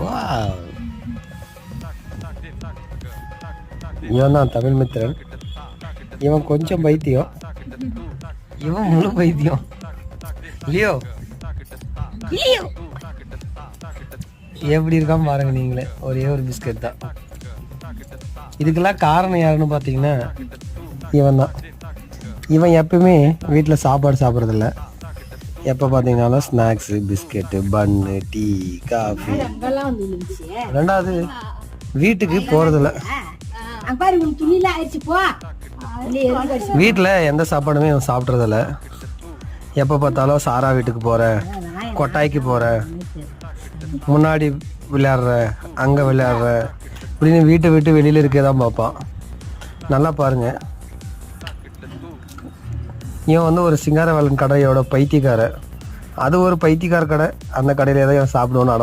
Wow. இவன் தான் தமிழ் மித்திரன். இவன் கொஞ்சம் பைத்தியம், இவன் முழு பைத்தியம். லியோ லியோ எப்படி இருக்கான்னு பாருங்க நீங்களே. ஒரே ஒரு பிஸ்கட் தான். இதுக்கெல்லாம் காரணம் யாருன்னு பார்த்தீங்கன்னா இவன் தான். இவன் எப்பவுமே வீட்டில் சாப்பாடு சாப்பிட்றதில்ல. எப்போ பார்த்தீங்கன்னாலும் ஸ்நாக்ஸு, பிஸ்கெட்டு, பன்னு, டீ, காஃபி. ரெண்டாவது வீட்டுக்கு போகிறதில்ல. வீட்டில் எந்த சாப்பாடுமே இவன் சாப்பிட்றதில்ல. எப்போ பார்த்தாலும் சாரா வீட்டுக்கு போகிறேன், கொட்டாய்க்கு போகிறேன், முன்னாடி விளையாடுற, அங்கே விளையாடுற இப்படின்னு வீட்டை விட்டு வெளியில் இருக்க தான் பார்ப்பான். நல்லா பாருங்கள், இவன் வந்து ஒரு சிங்காரவேலன் கடையோட பைத்தியக்கார. அது ஒரு பைத்தியக்கார கடை. அந்த கடையில் தான் இவன் சாப்பிடுவோன்னு